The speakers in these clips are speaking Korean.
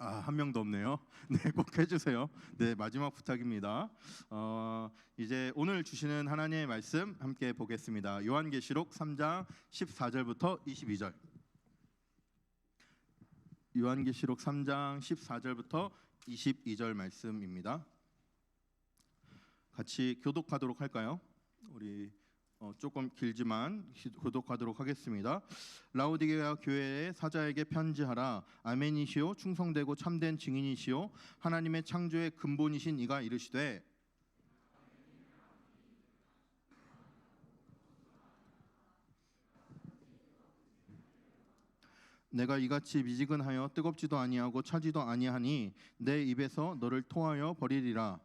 한 명도 없네요. 네, 꼭 해주세요. 네, 마지막 부탁입니다. 이제 오늘 주시는 하나님의 말씀 함께 보겠습니다. 요한계시록 3장 14절부터 22절. 요한계시록 3장 14절부터 22절 말씀입니다. 같이 교독하도록 할까요? 우리 조금 길지만 교독하도록 하겠습니다. 라오디게아 교회의 사자에게 편지하라. 아멘이시오 충성되고 참된 증인이시오 하나님의 창조의 근본이신 이가 이르시되 내가 이같이 미지근하여 뜨겁지도 아니하고 차지도 아니하니 내 입에서 너를 토하여 버리리라.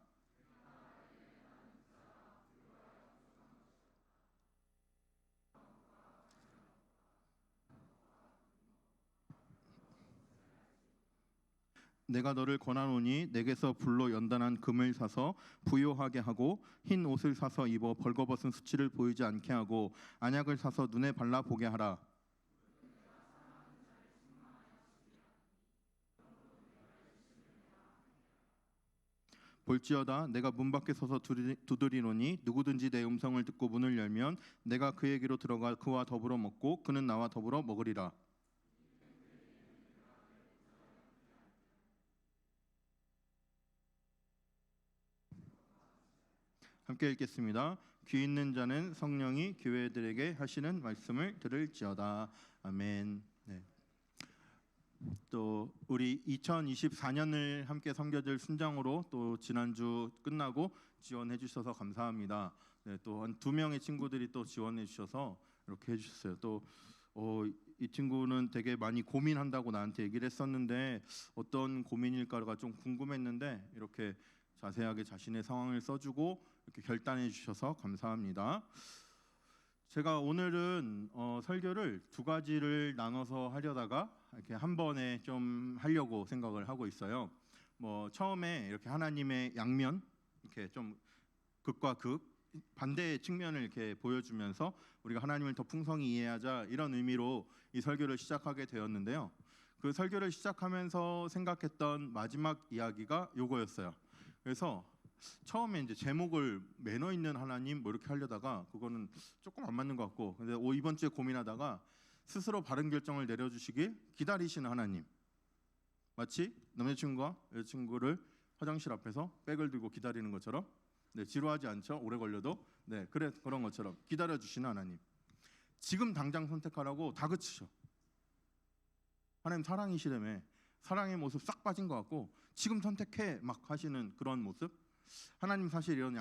내가 너를 권하노니 내게서 불로 연단한 금을 사서 부요하게 하고 흰 옷을 사서 입어 벌거벗은 수치를 보이지 않게 하고 안약을 사서 눈에 발라 보게 하라. 볼지어다 내가 문 밖에 서서 두드리노니 누구든지 내 음성을 듣고 문을 열면 내가 그에게로 들어가 그와 더불어 먹고 그는 나와 더불어 먹으리라. 함께 읽겠습니다. 귀 있는 자는 성령이 교회들에게 하시는 말씀을 들을지어다. 아멘. 네. 또 우리 2024년을 함께 섬겨줄 순장으로 또 지난주 끝나고 지원해 주셔서 감사합니다. 네, 또 한 2명의 친구들이 또 지원해 주셔서 이렇게 해주셨어요. 또 이 친구는 되게 많이 고민한다고 나한테 얘기를 했었는데 어떤 고민일까가 좀 궁금했는데 이렇게 자세하게 자신의 상황을 써주고 이렇게 결단해 주셔서 감사합니다. 제가 오늘은 설교를 2가지를 나눠서 하려다가 이렇게 한 번에 좀 하려고 생각을 하고 있어요. 처음에 이렇게 하나님의 양면, 이렇게 좀 극과 극 반대의 측면을 이렇게 보여주면서 우리가 하나님을 더 풍성히 이해하자 이런 의미로 이 설교를 시작하게 되었는데요. 그 설교를 시작하면서 생각했던 마지막 이야기가 요거였어요. 그래서 처음에 이제 제목을 매너 있는 하나님 이렇게 하려다가 그거는 조금 안 맞는 것 같고, 근데 이번 주에 고민하다가 스스로 바른 결정을 내려주시길 기다리시는 하나님, 마치 남자친구가 여자친구를 화장실 앞에서 백을 들고 기다리는 것처럼, 네, 지루하지 않죠? 오래 걸려도. 네, 그런 것처럼 기다려주시는 하나님. 지금 당장 선택하라고 다그치셔. 하나님 사랑이시라며 사랑의 모습 싹 빠진 것 같고 지금 선택해 막 하시는 그런 모습. 하나님 사실 이런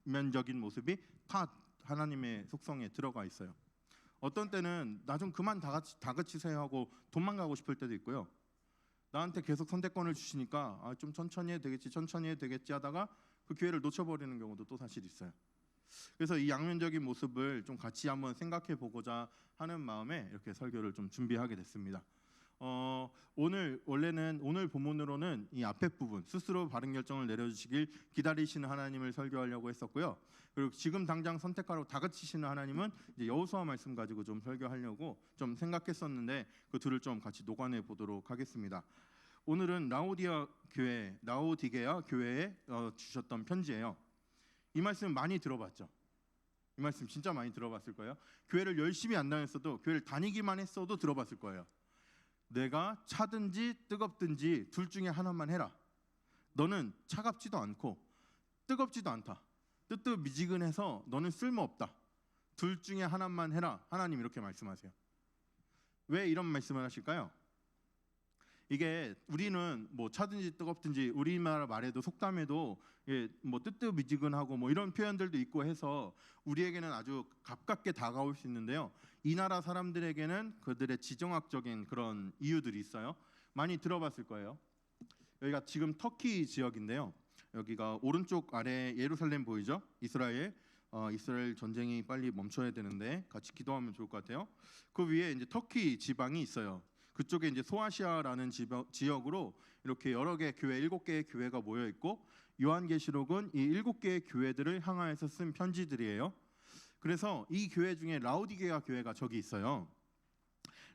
양면적인 모습이 다 하나님의 속성에 들어가 있어요. 어떤 때는 나 좀 그만 다그치세요 하고 도망가고 싶을 때도 있고요. 나한테 계속 선택권을 주시니까 좀 천천히 해도 되겠지 하다가 그 기회를 놓쳐버리는 경우도 또 사실 있어요. 그래서 이 양면적인 모습을 좀 같이 한번 생각해 보고자 하는 마음에 이렇게 설교를 좀 준비하게 됐습니다. 오늘 본문으로는 이 앞에 부분 스스로 바른 결정을 내려주시길 기다리시는 하나님을 설교하려고 했었고요. 그리고 지금 당장 선택하라고 다그치시는 하나님은 이제 여호수아 말씀 가지고 좀 설교하려고 좀 생각했었는데 그 둘을 좀 같이 녹아내 보도록 하겠습니다. 오늘은 라오디게아 교회에 주셨던 편지예요. 이 말씀 많이 들어봤죠? 이 말씀 진짜 많이 들어봤을 거예요. 교회를 열심히 안 다녔어도, 교회를 다니기만 했어도 들어봤을 거예요. 내가 차든지 뜨겁든지 둘 중에 하나만 해라. 너는 차갑지도 않고 뜨겁지도 않다. 뜨뜻미지근해서 너는 쓸모없다. 둘 중에 하나만 해라. 하나님 이렇게 말씀하세요. 왜 이런 말씀을 하실까요? 이게 우리는 차든지 뜨겁든지 우리나라 말에도 속담에도 뜨뜻미지근하고 이런 표현들도 있고 해서 우리에게는 아주 가깝게 다가올 수 있는데요. 이 나라 사람들에게는 그들의 지정학적인 그런 이유들이 있어요. 많이 들어봤을 거예요. 여기가 지금 터키 지역인데요. 여기가 오른쪽 아래 예루살렘 보이죠? 이스라엘 전쟁이 빨리 멈춰야 되는데 같이 기도하면 좋을 것 같아요. 그 위에 이제 터키 지방이 있어요. 그쪽에 이제 소아시아라는 지역으로 이렇게 여러 개 교회 7개의 교회가 모여 있고 요한계시록은 이 7개의 교회들을 향하여서 쓴 편지들이에요. 그래서 이 교회 중에 라오디게아 교회가 저기 있어요.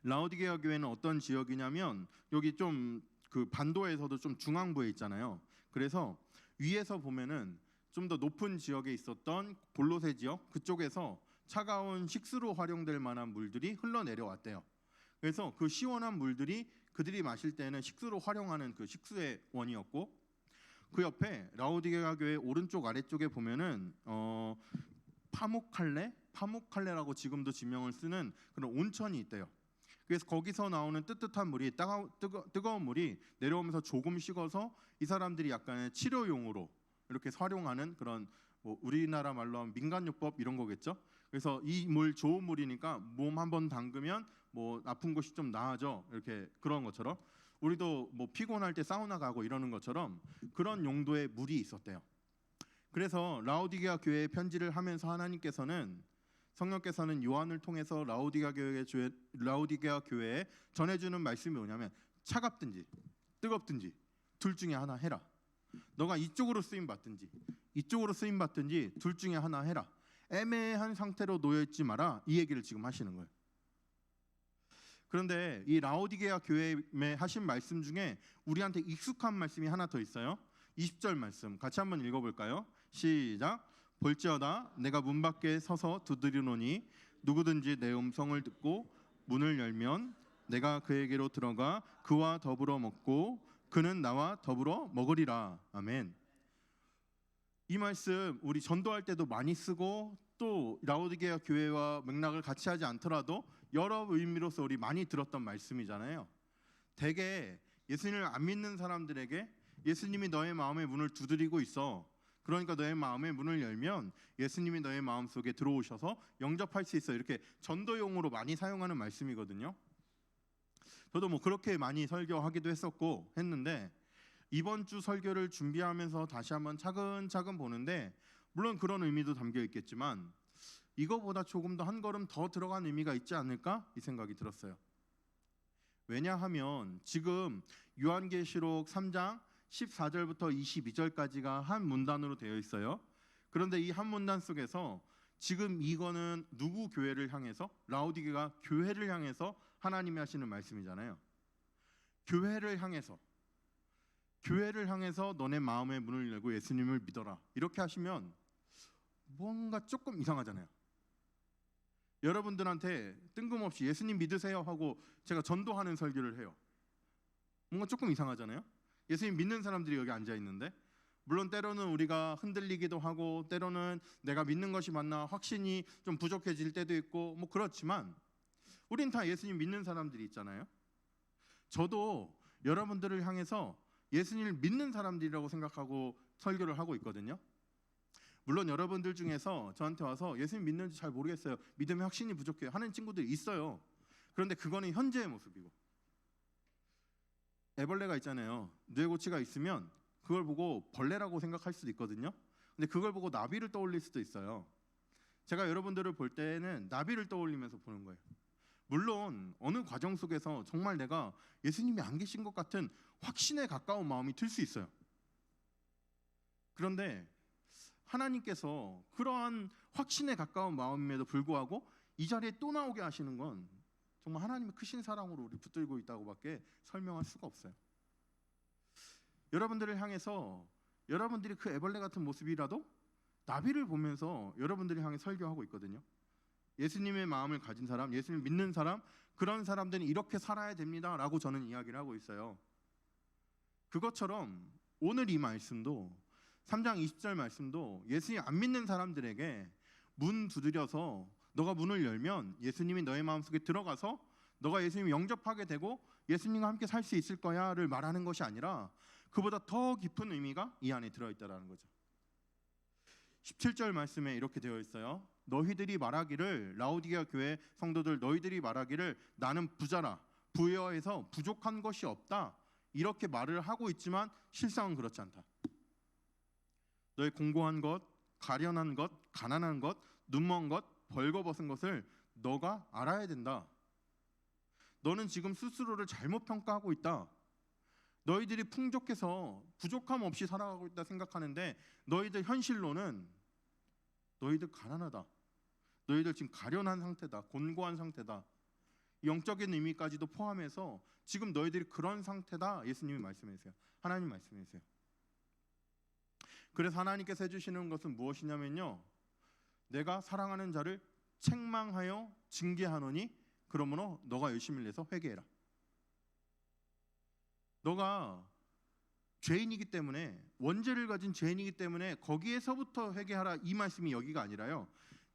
라오디게아 교회는 어떤 지역이냐면 여기 좀 그 반도에서도 좀 중앙부에 있잖아요. 그래서 위에서 보면은 좀 더 높은 지역에 있었던 골로새 지역 그쪽에서 차가운 식수로 활용될 만한 물들이 흘러내려왔대요. 그래서 그 시원한 물들이 그들이 마실 때는 식수로 활용하는 그 식수의 원이었고, 그 옆에 라오디게아 교회 오른쪽 아래쪽에 보면은 파묵칼레라고 지금도 지명을 쓰는 그런 온천이 있대요. 그래서 거기서 나오는 뜨뜻한 물이 뜨거운 물이 내려오면서 조금 식어서 이 사람들이 약간의 치료용으로 이렇게 활용하는 그런, 뭐 우리나라 말로 하면 민간요법 이런 거겠죠. 그래서 이 물 좋은 물이니까 몸 한번 담그면 뭐 아픈 곳이 좀 나아져, 이렇게 그런 것처럼 우리도 뭐 피곤할 때 사우나 가고 이러는 것처럼 그런 용도의 물이 있었대요. 그래서 라오디게아 교회에 편지를 하면서 하나님께서는, 성령께서는 요한을 통해서 라오디게아 교회에 전해주는 말씀이 뭐냐면, 차갑든지 뜨겁든지 둘 중에 하나 해라. 너가 이쪽으로 쓰임 받든지 이쪽으로 쓰임 받든지 둘 중에 하나 해라. 애매한 상태로 놓여 있지 마라. 이 얘기를 지금 하시는 거예요. 그런데 이 라오디게아 교회에 하신 말씀 중에 우리한테 익숙한 말씀이 하나 더 있어요. 20절 말씀 같이 한번 읽어볼까요? 시작. 볼지어다 내가 문 밖에 서서 두드리노니 누구든지 내 음성을 듣고 문을 열면 내가 그에게로 들어가 그와 더불어 먹고 그는 나와 더불어 먹으리라. 아멘. 이 말씀 우리 전도할 때도 많이 쓰고, 또 라오디게아 교회와 맥락을 같이 하지 않더라도 여러 의미로서 우리 많이 들었던 말씀이잖아요. 대개 예수님을 안 믿는 사람들에게 예수님이 너의 마음의 문을 두드리고 있어. 그러니까 너의 마음의 문을 열면 예수님이 너의 마음속에 들어오셔서 영접할 수 있어. 이렇게 전도용으로 많이 사용하는 말씀이거든요. 저도 뭐 그렇게 많이 설교하기도 했는데 이번 주 설교를 준비하면서 다시 한번 차근차근 보는데, 물론 그런 의미도 담겨 있겠지만 이거보다 조금 더 한 걸음 더 들어간 의미가 있지 않을까 이 생각이 들었어요. 왜냐하면 지금 요한계시록 3장 14절부터 22절까지가 한 문단으로 되어 있어요. 그런데 이 한 문단 속에서 지금 이거는 누구 교회를 향해서? 라오디게아 교회를 향해서 하나님이 하시는 말씀이잖아요. 교회를 향해서 너네 마음의 문을 열고 예수님을 믿어라. 이렇게 하시면 뭔가 조금 이상하잖아요. 여러분들한테 뜬금없이 예수님 믿으세요 하고 제가 전도하는 설교를 해요. 뭔가 조금 이상하잖아요. 예수님 믿는 사람들이 여기 앉아 있는데, 물론 때로는 우리가 흔들리기도 하고 때로는 내가 믿는 것이 맞나 확신이 좀 부족해질 때도 있고 뭐 그렇지만 우린 다 예수님 믿는 사람들이 있잖아요. 저도 여러분들을 향해서 예수님을 믿는 사람들이라고 생각하고 설교를 하고 있거든요. 물론 여러분들 중에서 저한테 와서 예수님 믿는지 잘 모르겠어요, 믿음의 확신이 부족해요 하는 친구들이 있어요. 그런데 그거는 현재의 모습이고, 애벌레가 있잖아요. 뇌고치가 있으면 그걸 보고 벌레라고 생각할 수도 있거든요. 근데 그걸 보고 나비를 떠올릴 수도 있어요. 제가 여러분들을 볼 때는 나비를 떠올리면서 보는 거예요. 물론 어느 과정 속에서 정말 내가 예수님이 안 계신 것 같은 확신에 가까운 마음이 들 수 있어요. 그런데 하나님께서 그러한 확신에 가까운 마음임에도 불구하고 이 자리에 또 나오게 하시는 건 정말 하나님의 크신 사랑으로 우리 붙들고 있다고밖에 설명할 수가 없어요. 여러분들을 향해서 여러분들이 그 애벌레 같은 모습이라도 나비를 보면서 여러분들을 향해 설교하고 있거든요. 예수님의 마음을 가진 사람, 예수님 믿는 사람, 그런 사람들은 이렇게 살아야 됩니다라고 저는 이야기를 하고 있어요. 그것처럼 오늘 이 말씀도 3장 20절 말씀도 예수님 안 믿는 사람들에게 문 두드려서 너가 문을 열면 예수님이 너의 마음속에 들어가서 너가 예수님 영접하게 되고 예수님과 함께 살 수 있을 거야를 말하는 것이 아니라 그보다 더 깊은 의미가 이 안에 들어있다라는 거죠. 17절 말씀에 이렇게 되어 있어요. 너희들이 말하기를, 라오디게아 교회 성도들 너희들이 말하기를 나는 부자라, 부여해서 부족한 것이 없다, 이렇게 말을 하고 있지만 실상은 그렇지 않다. 너의 공고한 것, 가련한 것, 가난한 것, 눈먼 것, 벌거벗은 것을 너가 알아야 된다. 너는 지금 스스로를 잘못 평가하고 있다. 너희들이 풍족해서 부족함 없이 살아가고 있다 생각하는데 너희들 현실로는 너희들 가난하다. 너희들 지금 가련한 상태다. 곤고한 상태다. 영적인 의미까지도 포함해서 지금 너희들이 그런 상태다. 예수님이 말씀하세요. 하나님 말씀하세요. 그래서 하나님께서 해주시는 것은 무엇이냐면요, 내가 사랑하는 자를 책망하여 징계하노니 그러므로 너가 열심히 내서 회개해라. 너가 죄인이기 때문에, 원죄를 가진 죄인이기 때문에 거기에서부터 회개하라, 이 말씀이 여기가 아니라요,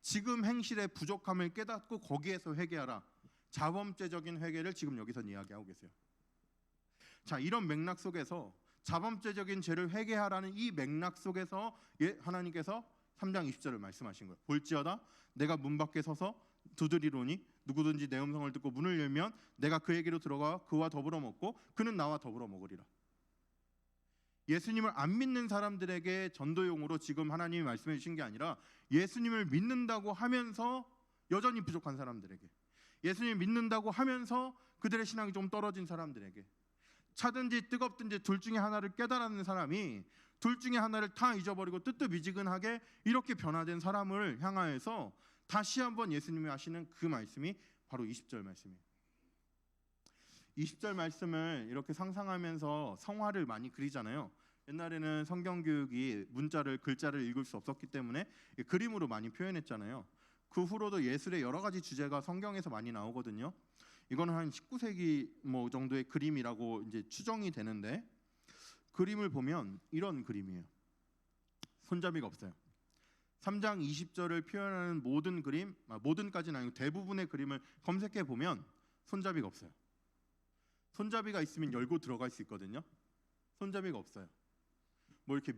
지금 행실의 부족함을 깨닫고 거기에서 회개하라, 자범죄적인 회개를 지금 여기서 이야기하고 계세요. 자, 이런 맥락 속에서 자범죄적인 죄를 회개하라는 이 맥락 속에서 하나님께서 3장 20절을 말씀하신 거예요. 볼지어다 내가 문 밖에 서서 두드리노니 누구든지 내 음성을 듣고 문을 열면 내가 그에게로 들어가 그와 더불어 먹고 그는 나와 더불어 먹으리라. 예수님을 안 믿는 사람들에게 전도용으로 지금 하나님이 말씀해 주신 게 아니라, 예수님을 믿는다고 하면서 여전히 부족한 사람들에게, 예수님 믿는다고 하면서 그들의 신앙이 좀 떨어진 사람들에게, 차든지 뜨겁든지 둘 중에 하나를 깨달았는 사람이 둘 중에 하나를 다 잊어버리고 뜨뜻미지근하게 이렇게 변화된 사람을 향하여서 다시 한번 예수님이 하시는 그 말씀이 바로 20절 말씀이에요. 20절 말씀을 이렇게 상상하면서 성화를 많이 그리잖아요. 옛날에는 성경 교육이 문자를, 글자를 읽을 수 없었기 때문에 그림으로 많이 표현했잖아요. 그 후로도 예술의 여러 가지 주제가 성경에서 많이 나오거든요. 이거는 한 19세기 뭐 정도의 그림이라고 이제 추정이 되는데, 그림을 보면 이런 그림이에요. 손잡이가 없어요. 3장 20절을 표현하는 모든 그림, 모든까지는 아니고 대부분의 그림을 검색해 보면 손잡이가 없어요. 손잡이가 있으면 열고 들어갈 수 있거든요. 손잡이가 없어요. 뭐 이렇게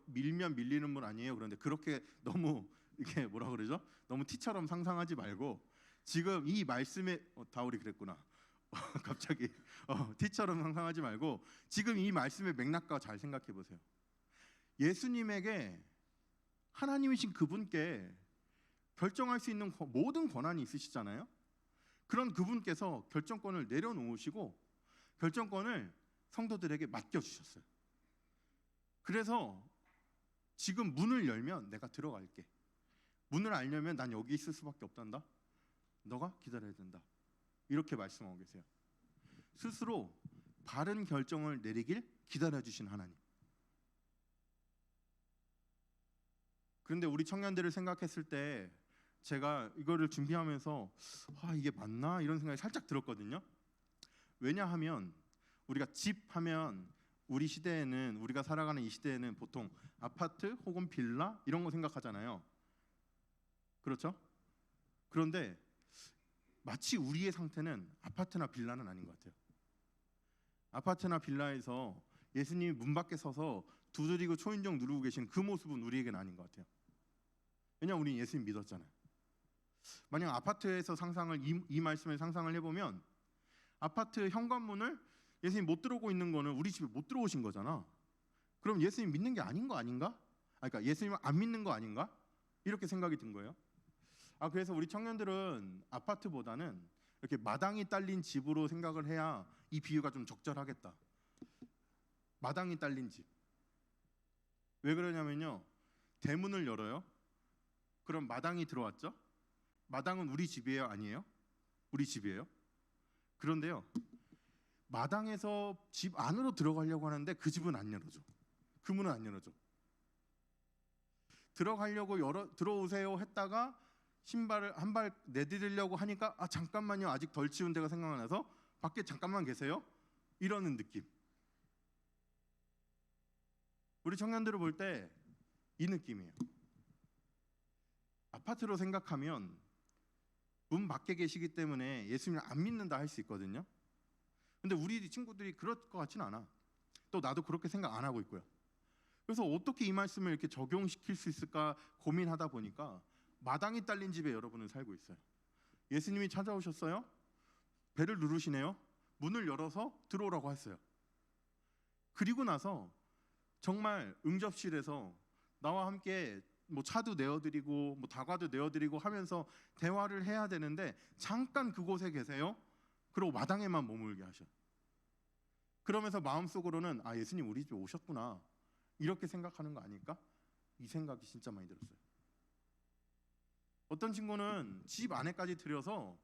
밀면 밀리는 분 아니에요. 그런데 그렇게 너무 이게 뭐라 그러죠? 너무 티처럼 상상하지 말고, 지금 이 말씀에 다울이 그랬구나. 갑자기 티처럼 상상하지 말고 지금 이 말씀의 맥락과 잘 생각해 보세요. 예수님에게, 하나님이신 그분께 결정할 수 있는 모든 권한이 있으시잖아요. 그런 그분께서 결정권을 내려놓으시고 결정권을 성도들에게 맡겨주셨어요. 그래서 지금 문을 열면 내가 들어갈게. 문을 안 열면 난 여기 있을 수밖에 없단다. 너가 기다려야 된다. 이렇게 말씀하고 계세요. 스스로 바른 결정을 내리길 기다려주신 하나님. 그런데 우리 청년들을 생각했을 때 제가 이거를 준비하면서 이게 맞나? 이런 생각이 살짝 들었거든요. 왜냐하면 우리가 집 하면 우리 시대에는, 우리가 살아가는 이 시대에는 보통 아파트 혹은 빌라 이런 거 생각하잖아요. 그렇죠? 그런데 마치 우리의 상태는 아파트나 빌라는 아닌 것 같아요. 아파트나 빌라에서 예수님이 문 밖에 서서 두드리고 초인종 누르고 계신 그 모습은 우리에게는 아닌 것 같아요. 왜냐하면 우리는 예수님 믿었잖아요. 만약 아파트에서 상상을, 이 말씀을 상상을 해보면, 아파트 현관문을 예수님 못 들어오고 있는 거는 우리 집에 못 들어오신 거잖아. 그럼 예수님 믿는 게 아닌 거 아닌가? 그러니까 예수님을 안 믿는 거 아닌가? 이렇게 생각이 든 거예요. 그래서 우리 청년들은 아파트보다는 이렇게 마당이 딸린 집으로 생각을 해야 이 비유가 좀 적절하겠다. 마당이 딸린 집. 왜 그러냐면요, 대문을 열어요. 그럼 마당이 들어왔죠? 마당은 우리 집이에요, 아니에요? 우리 집이에요. 그런데요, 마당에서 집 안으로 들어가려고 하는데 그 집은 안 열어줘. 그 문은 안 열어줘. 들어가려고 들어오세요 했다가 신발을 한 발 내디디려고 하니까 잠깐만요, 아직 덜 치운 데가 생각나서 밖에 잠깐만 계세요, 이러는 느낌. 우리 청년들을 볼 때 이 느낌이에요. 아파트로 생각하면 문 밖에 계시기 때문에 예수님을 안 믿는다 할 수 있거든요. 근데 우리 친구들이 그럴 것 같지는 않아. 또 나도 그렇게 생각 안 하고 있고요. 그래서 어떻게 이 말씀을 이렇게 적용시킬 수 있을까 고민하다 보니까 마당이 딸린 집에 여러분은 살고 있어요. 예수님이 찾아오셨어요. 배를 누르시네요. 문을 열어서 들어오라고 했어요. 그리고 나서 정말 응접실에서 나와 함께 뭐 차도 내어드리고 뭐 다과도 내어드리고 하면서 대화를 해야 되는데 잠깐 그곳에 계세요. 그리고 마당에만 머물게 하셔. 그러면서 마음속으로는 예수님 우리 집에 오셨구나, 이렇게 생각하는 거 아닐까? 이 생각이 진짜 많이 들었어요. 어떤 친구는 집 안에까지 들여서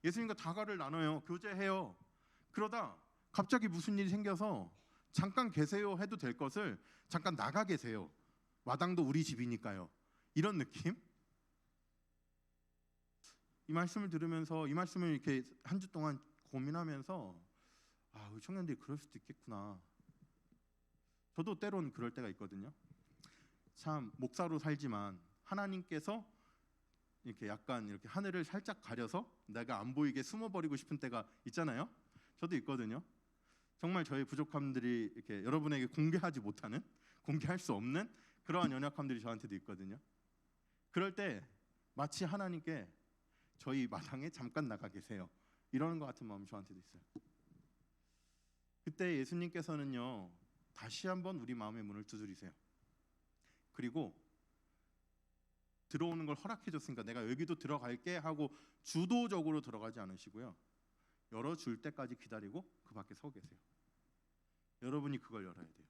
예수님과 다과를 나눠요. 교제해요. 그러다 갑자기 무슨 일이 생겨서 잠깐 계세요 해도 될 것을 잠깐 나가 계세요. 마당도 우리 집이니까요. 이런 느낌? 이 말씀을 들으면서 이 말씀을 이렇게 한 주 동안 고민하면서 우리 청년들이 그럴 수도 있겠구나. 저도 때론 그럴 때가 있거든요. 참 목사로 살지만 하나님께서 이렇게 약간 이렇게 하늘을 살짝 가려서 내가 안 보이게 숨어버리고 싶은 때가 있잖아요. 저도 있거든요. 정말 저의 부족함들이 이렇게 여러분에게 공개하지 못하는, 공개할 수 없는 그러한 연약함들이 저한테도 있거든요. 그럴 때 마치 하나님께 저희 마당에 잠깐 나가 계세요. 이러는 것 같은 마음이 저한테도 있어요. 그때 예수님께서는요, 다시 한번 우리 마음의 문을 두드리세요. 그리고 들어오는 걸 허락해 줬으니까 내가 여기도 들어갈게 하고 주도적으로 들어가지 않으시고요. 열어줄 때까지 기다리고 그 밖에 서 계세요. 여러분이 그걸 열어야 돼요.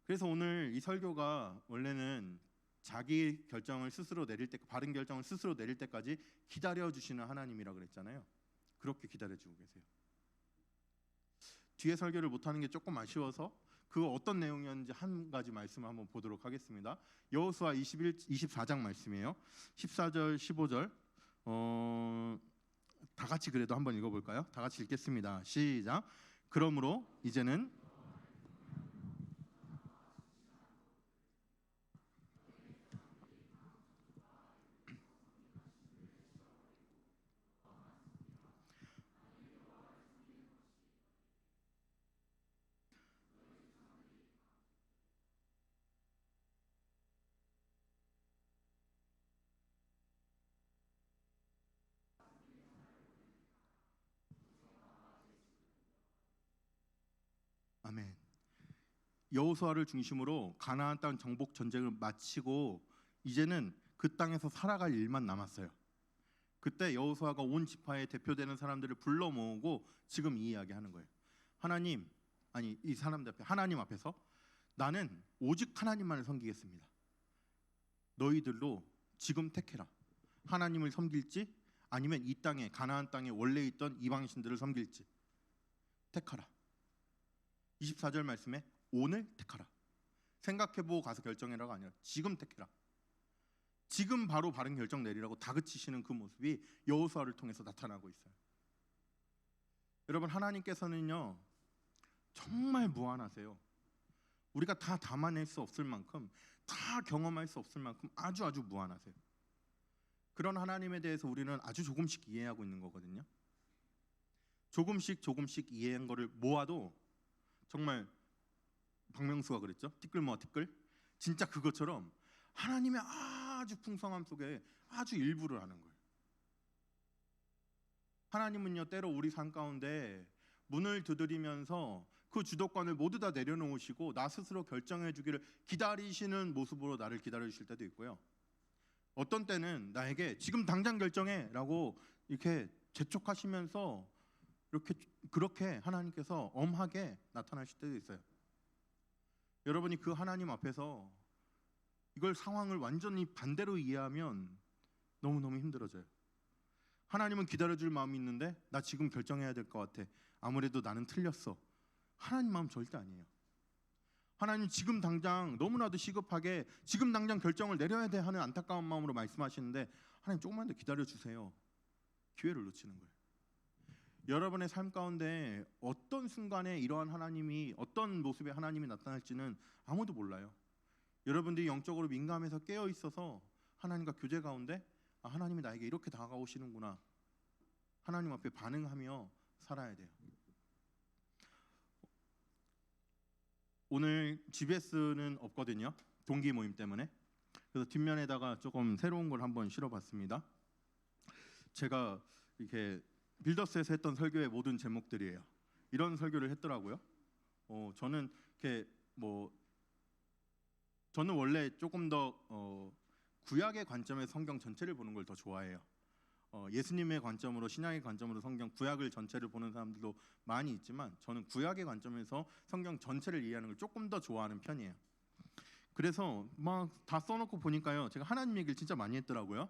그래서 오늘 이 설교가 원래는 자기 결정을 스스로 내릴 때, 바른 결정을 스스로 내릴 때까지 기다려주시는 하나님이라 그랬잖아요. 그렇게 기다려주고 계세요. 뒤에 설교를 못하는 게 조금 아쉬워서 그 어떤 내용이었는지 한 가지 말씀을 한번 보도록 하겠습니다. 여호수아 24장 말씀이에요. 14절 15절 다 같이 그래도 한번 읽어볼까요? 다 같이 읽겠습니다. 시작. 그러므로 이제는 아멘. 여호수아를 중심으로 가나안 땅 정복 전쟁을 마치고 이제는 그 땅에서 살아갈 일만 남았어요. 그때 여호수아가 온 지파에 대표되는 사람들을 불러 모으고 지금 이 이야기하는 거예요. 하나님, 아니 이 사람들 앞에 하나님 앞에서 나는 오직 하나님만을 섬기겠습니다. 너희들로 지금 택해라. 하나님을 섬길지 아니면 이 땅에 가나안 땅에 원래 있던 이방 신들을 섬길지 택하라. 24절 말씀에 오늘 택하라. 생각해보고 가서 결정해라가 아니라 지금 택해라. 지금 바로 바른 결정 내리라고 다그치시는 그 모습이 여호수아를 통해서 나타나고 있어요. 여러분, 하나님께서는요 정말 무한하세요. 우리가 다 담아낼 수 없을 만큼, 다 경험할 수 없을 만큼 아주 무한하세요. 그런 하나님에 대해서 우리는 아주 조금씩 이해하고 있는 거거든요. 조금씩 이해한 거를 모아도 정말 박명수가 그랬죠. 티끌 모아 티끌. 진짜 그것처럼 하나님의 아주 풍성함 속에 아주 일부를 하는 거예요. 하나님은요 때로 우리 삶 가운데 문을 두드리면서 그 주도권을 모두 다 내려놓으시고 나 스스로 결정해 주기를 기다리시는 모습으로 나를 기다려 주실 때도 있고요. 어떤 때는 나에게 지금 당장 결정해 라고 이렇게 재촉하시면서 그렇게 하나님께서 엄하게 나타나실 때도 있어요. 여러분이 그 하나님 앞에서 이걸 상황을 완전히 반대로 이해하면 너무너무 힘들어져요. 하나님은 기다려줄 마음이 있는데 나 지금 결정해야 될 것 같아. 아무래도 나는 틀렸어. 하나님 마음 절대 아니에요. 하나님 지금 당장 너무나도 시급하게 지금 당장 결정을 내려야 돼 하는 안타까운 마음으로 말씀하시는데 하나님 조금만 더 기다려주세요. 기회를 놓치는 거예요. 여러분의 삶 가운데 어떤 순간에 이러한 하나님이, 어떤 모습의 하나님이 나타날지는 아무도 몰라요. 여러분들이 영적으로 민감해서 깨어 있어서 하나님과 교제 가운데 하나님이 나에게 이렇게 다가오시는구나, 하나님 앞에 반응하며 살아야 돼요. 오늘 GBS는 없거든요. 동기 모임 때문에. 그래서 뒷면에다가 조금 새로운 걸 한번 실어봤습니다. 제가 이렇게 빌더스에서 했던 설교의 모든 제목들이에요. 이런 설교를 했더라고요. 저는 이렇게 저는 원래 조금 더 구약의 관점에서 성경 전체를 보는 걸 더 좋아해요. 예수님의 관점으로, 신약의 관점으로 성경 구약을 전체를 보는 사람들도 많이 있지만 저는 구약의 관점에서 성경 전체를 이해하는 걸 조금 더 좋아하는 편이에요. 그래서 막 다 써놓고 보니까요, 제가 하나님 얘기를 진짜 많이 했더라고요.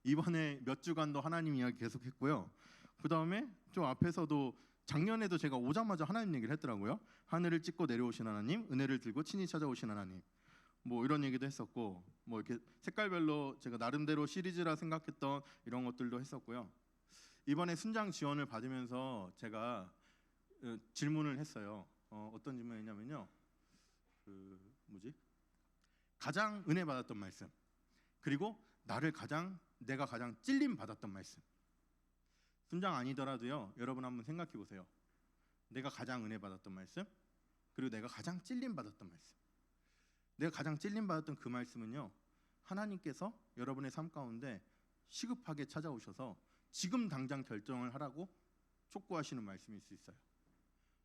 이번에 몇 주간도 하나님 이야기 계속했고요. 그 다음에 좀 앞에서도 작년에도 제가 오자마자 하나님 얘기를 했더라고요. 하늘을 찢고 내려오신 하나님, 은혜를 들고 친히 찾아오신 하나님. 뭐 이런 얘기도 했었고, 뭐 이렇게 색깔별로 제가 나름대로 시리즈라 생각했던 이런 것들도 했었고요. 이번에 순장 지원을 받으면서 제가 질문을 했어요. 어떤 질문이냐면요. 가장 은혜 받았던 말씀, 그리고 내가 가장 찔림 받았던 말씀. 순장 아니더라도요, 여러분 한번 생각해 보세요. 내가 가장 은혜 받았던 말씀, 그리고 내가 가장 찔림 받았던 말씀. 내가 가장 찔림 받았던 그 말씀은요, 하나님께서 여러분의 삶 가운데 시급하게 찾아오셔서 지금 당장 결정을 하라고 촉구하시는 말씀일 수 있어요.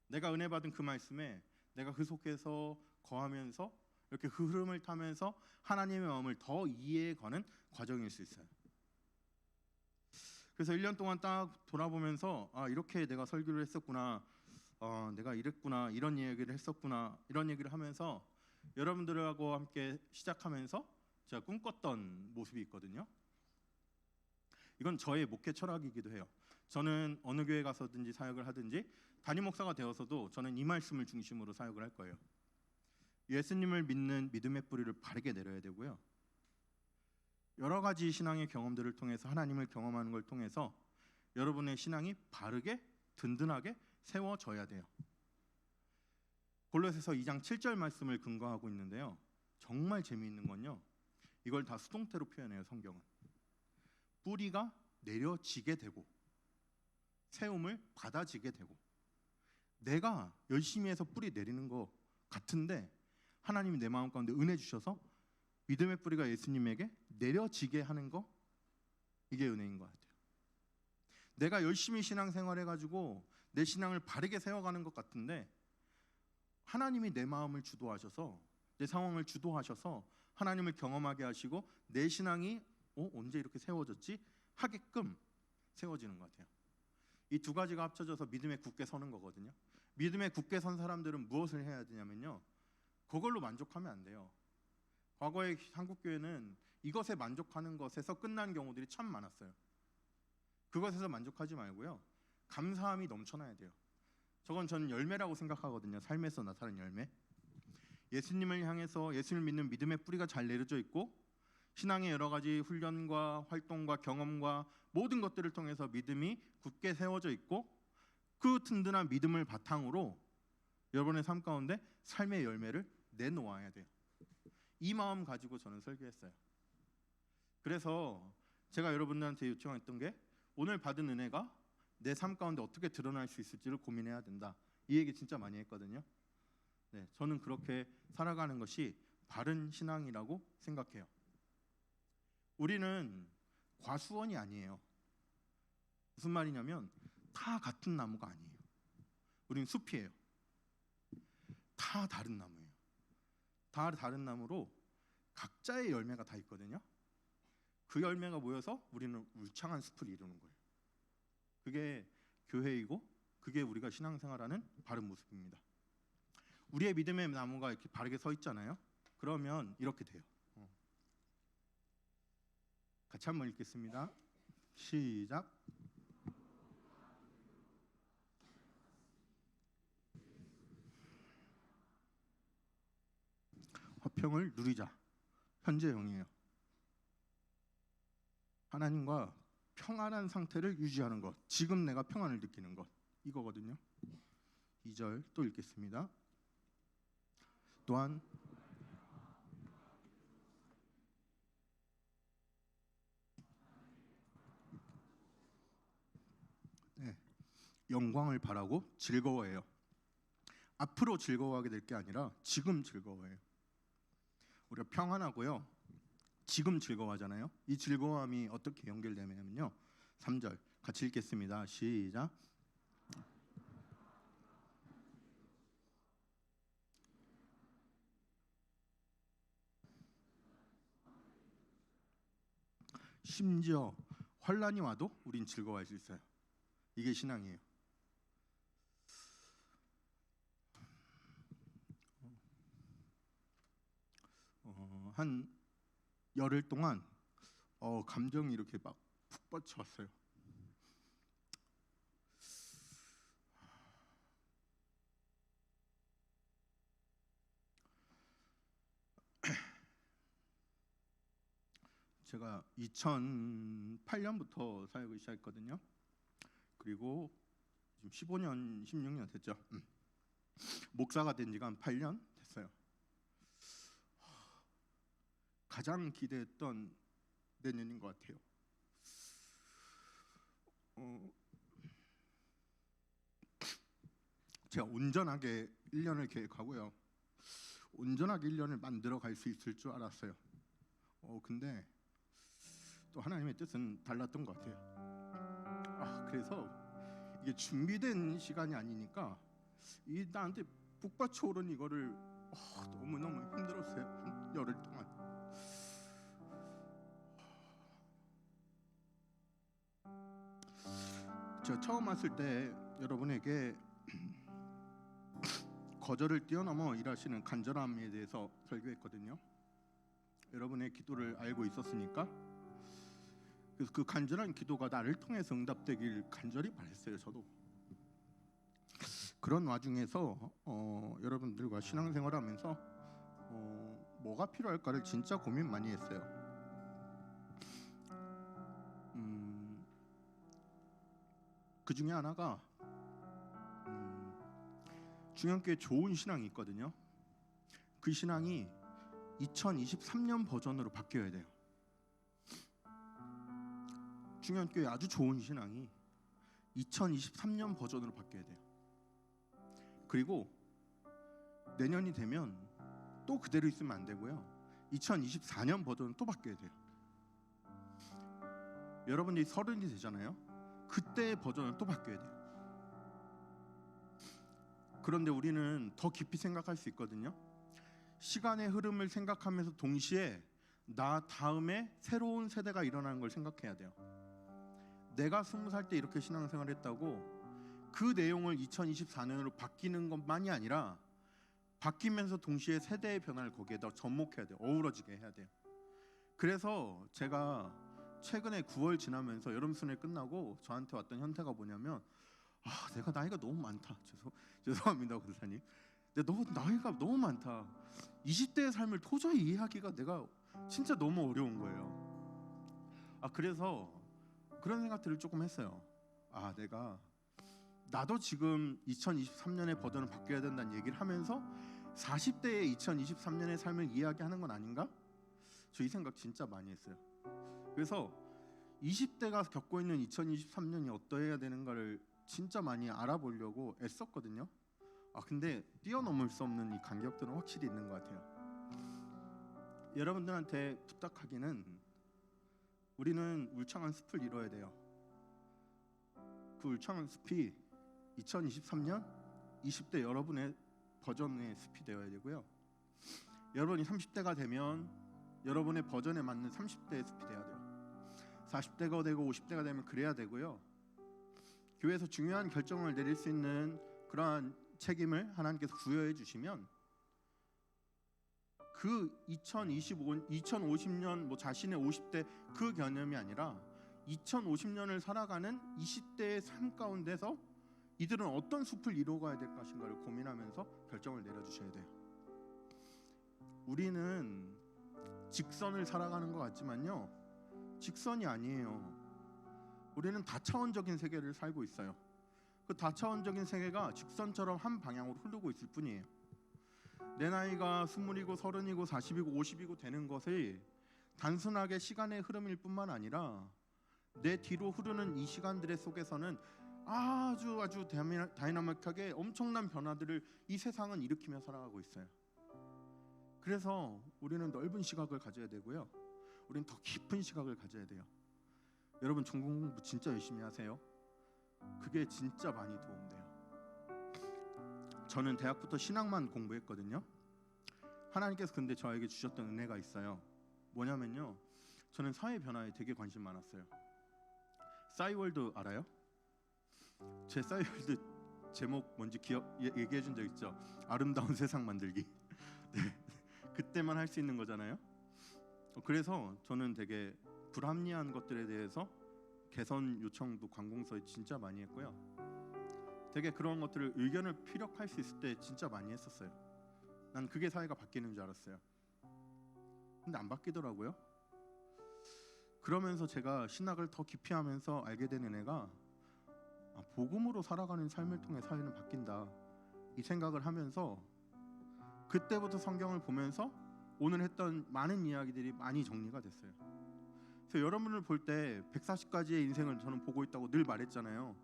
내가 은혜 받은 그 말씀에 내가 그 속에서 거하면서 이렇게 그 흐름을 타면서 하나님의 마음을 더 이해해가는 과정일 수 있어요. 그래서 1년 동안 딱 돌아보면서 이렇게 내가 설교를 했었구나, 내가 이랬구나, 이런 얘기를 했었구나, 이런 얘기를 하면서 여러분들하고 함께 시작하면서 제가 꿈꿨던 모습이 있거든요. 이건 저의 목회 철학이기도 해요. 저는 어느 교회 가서든지 사역을 하든지 담임 목사가 되어서도 저는 이 말씀을 중심으로 사역을 할 거예요. 예수님을 믿는 믿음의 뿌리를 바르게 내려야 되고요. 여러 가지 신앙의 경험들을 통해서 하나님을 경험하는 걸 통해서 여러분의 신앙이 바르게 든든하게 세워져야 돼요. 골로새서 2장 7절 말씀을 근거하고 있는데요. 정말 재미있는 건요, 이걸 다 수동태로 표현해요. 성경은 뿌리가 내려지게 되고 세움을 받아지게 되고, 내가 열심히 해서 뿌리 내리는 거 같은데 하나님이 내 마음 가운데 은혜 주셔서 믿음의 뿌리가 예수님에게 내려지게 하는 거, 이게 은혜인 것 같아요. 내가 열심히 신앙생활 해가지고 내 신앙을 바르게 세워가는 것 같은데 하나님이 내 마음을 주도하셔서 내 상황을 주도하셔서 하나님을 경험하게 하시고 내 신앙이 언제 이렇게 세워졌지? 하게끔 세워지는 것 같아요. 이 두 가지가 합쳐져서 믿음에 굳게 서는 거거든요. 믿음에 굳게 선 사람들은 무엇을 해야 되냐면요, 그걸로 만족하면 안 돼요. 과거의 한국교회는 이것에 만족하는 것에서 끝난 경우들이 참 많았어요. 그것에서 만족하지 말고요, 감사함이 넘쳐나야 돼요. 저는 열매라고 생각하거든요. 삶에서 나타나는 열매. 예수님을 향해서 예수님을 믿는 믿음의 뿌리가 잘 내려져 있고 신앙의 여러 가지 훈련과 활동과 경험과 모든 것들을 통해서 믿음이 굳게 세워져 있고, 그 든든한 믿음을 바탕으로 여러분의 삶 가운데 삶의 열매를 내놓아야 돼요. 이 마음 가지고 저는 설교했어요. 그래서 제가 여러분들한테 요청했던 게, 오늘 받은 은혜가 내 삶 가운데 어떻게 드러날 수 있을지를 고민해야 된다. 이 얘기 진짜 많이 했거든요. 네, 저는 그렇게 살아가는 것이 바른 신앙이라고 생각해요. 우리는 과수원이 아니에요. 무슨 말이냐면 다 같은 나무가 아니에요. 우리는 숲이에요. 다 다른 나무예요. 다 다른 나무로 각자의 열매가 다 있거든요. 그 열매가 모여서 우리는 울창한 숲을 이루는 거예요. 그게 교회이고 그게 우리가 신앙생활하는 바른 모습입니다. 우리의 믿음의 나무가 이렇게 바르게 서 있잖아요. 그러면 이렇게 돼요. 같이 한번 읽겠습니다. 시작. 화평을 누리자. 현재형이에요. 하나님과 평안한 상태를 유지하는 것, 지금 내가 평안을 느끼는 것, 이거거든요. 2절 또 읽겠습니다. 또한 영광을 바라고 즐거워해요. 앞으로 즐거워하게 될 게 아니라 지금 즐거워해요. 우리가 평안하고요, 지금 즐거워하잖아요. 이 즐거움이 어떻게 연결되냐면요, 3절 같이 읽겠습니다. 시작. 심지어 환란이 와도 우린 즐거워할 수 있어요. 이게 신앙이에요. 한 열흘 동안 감정이 이렇게 막 푹 뻗쳐왔어요. 제가 2008년부터 사역을 시작했거든요. 그리고 지금 15년, 16년 됐죠. 목사가 된 지가 한 8년 됐어요. 가장 기대했던 내년인 것 같아요. 제가 온전하게 1년을 계획하고요. 온전하게 1년을 만들어 갈 수 있을 줄 알았어요. 근데 또 하나님의 뜻은 달랐던 것 같아요. 그래서 이게 준비된 시간이 아니니까 이 나한테 북받쳐 오른 이거를 너무너무 힘들었어요. 한 열흘 동안. 제가 처음 왔을 때 여러분에게 거절을 뛰어넘어 일하시는 간절함에 대해서 설교했거든요. 여러분의 기도를 알고 있었으니까, 그래서 그 간절한 기도가 나를 통해서 응답되길 간절히 바랬어요. 저도 그런 와중에서 여러분들과 신앙생활하면서 뭐가 필요할까를 진짜 고민 많이 했어요. 그 중에 하나가 중앙교회 좋은 신앙이 있거든요. 그 신앙이 2023년 버전으로 바뀌어야 돼요. 중앙교회 아주 좋은 신앙이 2023년 버전으로 바뀌어야 돼요. 그리고 내년이 되면 또 그대로 있으면 안 되고요. 2024년 버전은 또 바뀌어야 돼요. 여러분들이 30이 되잖아요. 그때의 버전은 또 바뀌어야 돼요. 그런데 우리는 더 깊이 생각할 수 있거든요. 시간의 흐름을 생각하면서 동시에 나 다음에 새로운 세대가 일어나는 걸 생각해야 돼요. 내가 20살 때 이렇게 신앙생활을 했다고 그 내용을 2024년으로 바뀌는 것만이 아니라 바뀌면서 동시에 세대의 변화를 거기에 더 접목해야 돼요. 어우러지게 해야 돼요. 그래서 제가 최근에 9월 지나면서 여름 수련회 끝나고 저한테 왔던 현태가 뭐냐면 내가 나이가 너무 많다. 죄송합니다 권사님. 근데 나이가 너무 많다. 20대의 삶을 도저히 이해하기가 내가 진짜 너무 어려운 거예요. 그래서 그런 생각들을 조금 했어요. 나도 지금 2023년의 버전을 바뀌어야 된다는 얘기를 하면서 40대의 2023년의 삶을 이야기하는 건 아닌가? 저 이 생각 진짜 많이 했어요. 그래서 20대가 겪고 있는 2023년이 어떠해야 되는가를 진짜 많이 알아보려고 애썼거든요. 근데 뛰어넘을 수 없는 이 간격들은 확실히 있는 것 같아요. 여러분들한테 부탁하기는 우리는 울창한 숲을 이뤄야 돼요. 그 울창한 숲이 2023년 20대 여러분의 버전의 숲이 되어야 되고요. 여러분이 30대가 되면 여러분의 버전에 맞는 30대의 숲이 돼야 돼요. 40대가 되고 50대가 되면 그래야 되고요. 교회에서 중요한 결정을 내릴 수 있는 그러한 책임을 하나님께서 부여해 주시면 그 2050년 자신의 50대 그 개념이 아니라 2050년을 살아가는 20대의 삶 가운데서 이들은 어떤 숲을 이루어가야 될 것인가를 고민하면서 결정을 내려주셔야 돼요. 우리는 직선을 살아가는 것 같지만요, 직선이 아니에요. 우리는 다차원적인 세계를 살고 있어요. 그 다차원적인 세계가 직선처럼 한 방향으로 흐르고 있을 뿐이에요. 내 나이가 20이고 30이고 40이고 50이고 되는 것이 단순하게 시간의 흐름일 뿐만 아니라 내 뒤로 흐르는 이 시간들의 속에서는 아주 다이나믹하게 엄청난 변화들을 이 세상은 일으키며 살아가고 있어요. 그래서 우리는 넓은 시각을 가져야 되고요. 우리는 더 깊은 시각을 가져야 돼요. 여러분 전공 공부 진짜 열심히 하세요. 그게 진짜 많이 도움돼요. 저는 대학부터 신학만 공부했거든요. 하나님께서 근데 저에게 주셨던 은혜가 있어요. 뭐냐면요, 저는 사회 변화에 되게 관심 많았어요. 싸이월드 알아요? 제 싸이월드 제목 뭔지 얘기해 준 적 있죠? 아름다운 세상 만들기. 네. 그때만 할 수 있는 거잖아요. 그래서 저는 되게 불합리한 것들에 대해서 개선 요청도 관공서에 진짜 많이 했고요. 되게 그런 것들을 의견을 피력할 수 있을 때 진짜 많이 했었어요. 난 그게 사회가 바뀌는 줄 알았어요. 근데 안 바뀌더라고요. 그러면서 제가 신학을 더 깊이 하면서 알게 된 은혜가 복음으로 살아가는 삶을 통해 사회는 바뀐다, 이 생각을 하면서 그때부터 성경을 보면서 오늘 했던 많은 이야기들이 많이 정리가 됐어요. 그래서 여러분을 볼 때 140가지의 인생을 저는 보고 있다고 늘 말했잖아요.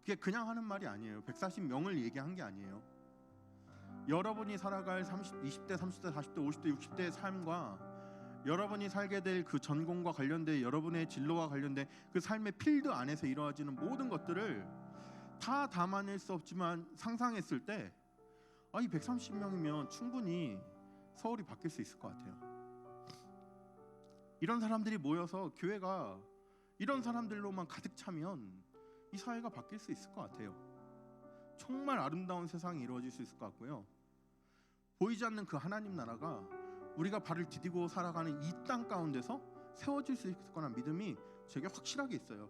그게 그냥 하는 말이 아니에요. 140명을 얘기한 게 아니에요. 여러분이 살아갈 20대, 30대, 40대, 50대, 60대의 삶과 여러분이 살게 될 그 전공과 관련된 여러분의 진로와 관련된 그 삶의 필드 안에서 이루어지는 모든 것들을 다 담아낼 수 없지만 상상했을 때 이 130명이면 충분히 서울이 바뀔 수 있을 것 같아요. 이런 사람들이 모여서 교회가 이런 사람들로만 가득 차면 이 사회가 바뀔 수 있을 것 같아요. 정말 아름다운 세상이 이루어질 수 있을 것 같고요. 보이지 않는 그 하나님 나라가 우리가 발을 디디고 살아가는 이 땅 가운데서 세워질 수 있을 거란 믿음이 제게 확실하게 있어요.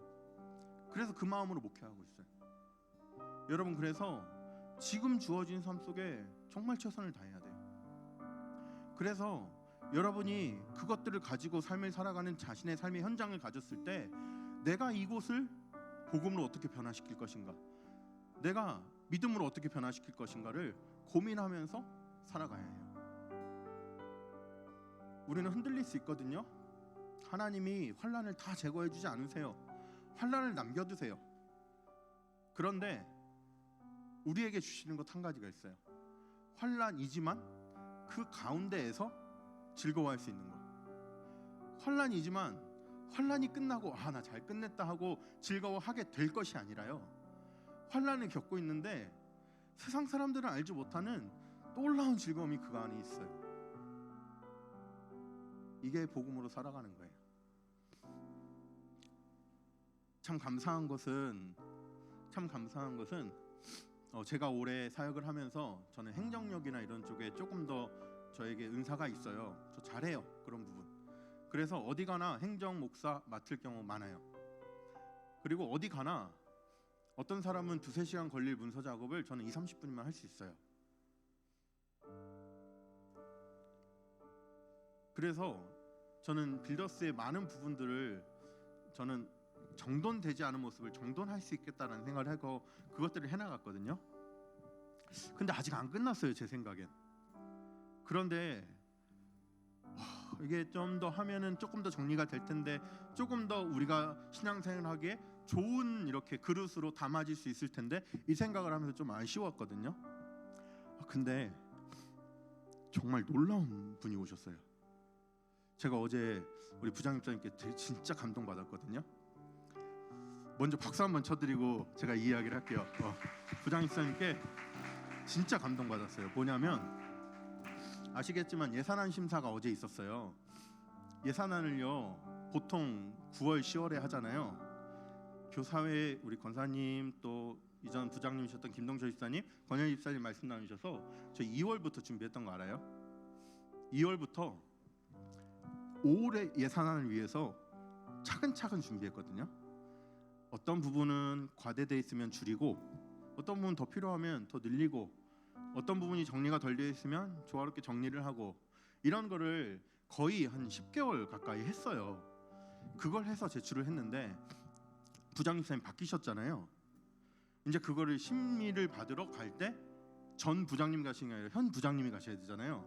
그래서 그 마음으로 목회하고 있어요. 여러분, 그래서 지금 주어진 삶 속에 정말 최선을 다해야 돼요. 그래서 여러분이 그것들을 가지고 삶을 살아가는 자신의 삶의 현장을 가졌을 때 내가 이곳을 복음으로 어떻게 변화시킬 것인가, 내가 믿음으로 어떻게 변화시킬 것인가를 고민하면서 살아가야 해요. 우리는 흔들릴 수 있거든요. 하나님이 환난을 다 제거해 주지 않으세요. 환난을 남겨두세요. 그런데 우리에게 주시는 것 한 가지가 있어요. 환난이지만 그 가운데에서 즐거워할 수 있는 것. 환난이지만 환난이 끝나고 나 잘 끝냈다 하고 즐거워하게 될 것이 아니라요, 환난을 겪고 있는데 세상 사람들은 알지 못하는 놀라운 즐거움이 그 안에 있어요. 이게 복음으로 살아가는 거예요. 참 감사한 것은 제가 올해 사역을 하면서 저는 행정력이나 이런 쪽에 조금 더 저에게 은사가 있어요. 저 잘해요, 그런 부분. 그래서 어디 가나 행정 목사 맡을 경우 많아요. 그리고 어디 가나 어떤 사람은 2-3시간 걸릴 문서 작업을 저는 20-30분이면 할 수 있어요. 그래서 저는 빌더스의 많은 부분들을 저는 정돈되지 않은 모습을 정돈할 수 있겠다는 생각을 하고 그것들을 해나갔거든요. 근데 아직 안 끝났어요, 제 생각엔. 그런데 이게 좀 더 하면은 조금 더 정리가 될 텐데, 조금 더 우리가 신앙생활하기에 좋은 이렇게 그릇으로 담아질 수 있을 텐데, 이 생각을 하면서 좀 아쉬웠거든요. 근데 정말 놀라운 분이 오셨어요. 제가 어제 우리 부장님께 진짜 감동받았거든요. 먼저 박수 한번 쳐드리고 제가 이 이야기를 할게요. 부장님께 진짜 감동받았어요. 뭐냐면 아시겠지만 예산안 심사가 어제 있었어요. 예산안을요 보통 9월 10월에 하잖아요. 교사회 우리 권사님, 또 이전 부장님이셨던 김동철 집사님, 권현 집사님 말씀 나누셔서 저 2월부터 준비했던 거 알아요? 2월부터 올해 예산안을 위해서 차근차근 준비했거든요. 어떤 부분은 과대돼 있으면 줄이고, 어떤 부분 더 필요하면 더 늘리고, 어떤 부분이 정리가 덜 되어 있으면 조화롭게 정리를 하고, 이런 거를 거의 한 10개월 가까이 했어요. 그걸 해서 제출을 했는데 부장님이 바뀌셨잖아요. 이제 그거를 심의를 받으러 갈 때 전 부장님 가시는 게 아니라 현 부장님이 가셔야 되잖아요.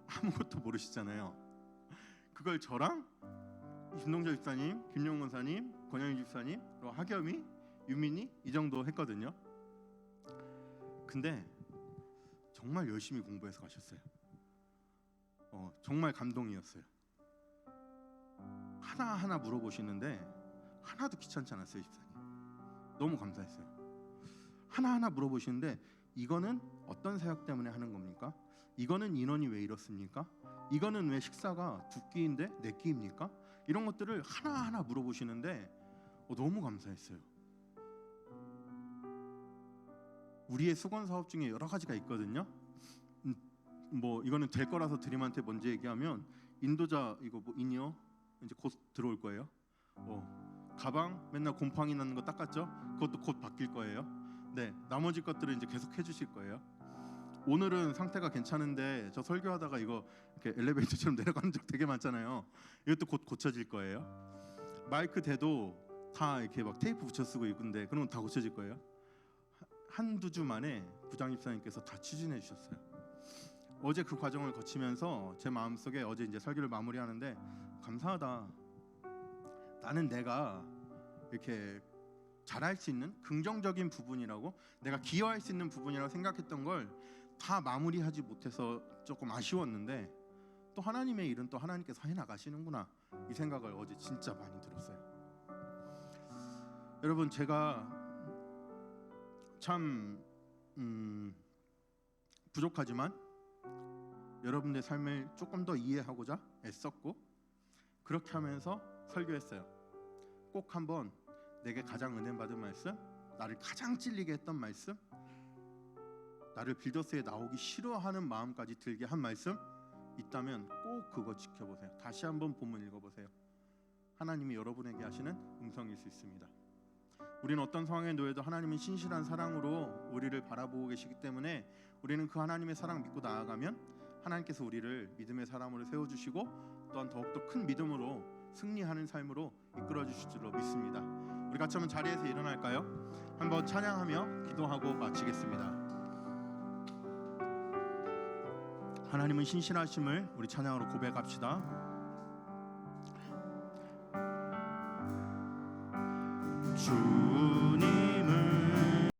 아무것도 모르시잖아요. 그걸 저랑 김동철 집사님, 김용 권사님, 권영희 집사님, 그리고 하겸이, 유민이 이 정도 했거든요. 근데 정말 열심히 공부해서 가셨어요. 정말 감동이었어요. 하나하나 물어보시는데 하나도 귀찮지 않았어요, 집사님. 너무 감사했어요. 하나하나 물어보시는데 이거는 어떤 사역 때문에 하는 겁니까? 이거는 인원이 왜 이렇습니까? 이거는 왜 식사가 2끼인데 4끼입니까? 이런 것들을 하나하나 물어보시는데 너무 감사했어요. 우리의 수건 사업 중에 여러 가지가 있거든요. 뭐 이거는 될 거라서 드림한테 먼저 얘기하면 인도자 이거 뭐 인이어 이제 곧 들어올 거예요. 가방 맨날 곰팡이 나는 거 닦았죠? 그것도 곧 바뀔 거예요. 네, 나머지 것들은 이제 계속 해주실 거예요. 오늘은 상태가 괜찮은데 저 설교하다가 이거 이렇게 엘리베이터처럼 내려가는 적 되게 많잖아요. 이것도 곧 고쳐질 거예요. 마이크 대도 다 이렇게 막 테이프 붙여 쓰고 있는데 그런 건 다 고쳐질 거예요. 한두 주 만에 부장 집사님께서 다 추진해 주셨어요. 어제 그 과정을 거치면서 제 마음속에 어제 이제 설교를 마무리하는데 감사하다. 나는 내가 이렇게 잘할 수 있는 긍정적인 부분이라고 내가 기여할 수 있는 부분이라고 생각했던 걸 다 마무리하지 못해서 조금 아쉬웠는데 또 하나님의 일은 또 하나님께서 해나가시는구나 이 생각을 어제 진짜 많이 들었어요. 여러분 제가 참 부족하지만 여러분의 삶을 조금 더 이해하고자 애썼고 그렇게 하면서 설교했어요. 꼭 한번 내게 가장 은혜 받은 말씀, 나를 가장 찔리게 했던 말씀, 나를 빌더스에 나오기 싫어하는 마음까지 들게 한 말씀 있다면 꼭 그거 지켜보세요. 다시 한번 본문 읽어보세요. 하나님이 여러분에게 하시는 음성일 수 있습니다. 우리는 어떤 상황에 놓여도 하나님은 신실한 사랑으로 우리를 바라보고 계시기 때문에 우리는 그 하나님의 사랑 믿고 나아가면 하나님께서 우리를 믿음의 사람으로 세워주시고 또한 더욱더 큰 믿음으로 승리하는 삶으로 이끌어 주실 줄로 믿습니다. 우리 같이 한번 자리에서 일어날까요? 한번 찬양하며 기도하고 마치겠습니다. 하나님은 신실하심을 우리 찬양으로 고백합시다. 주님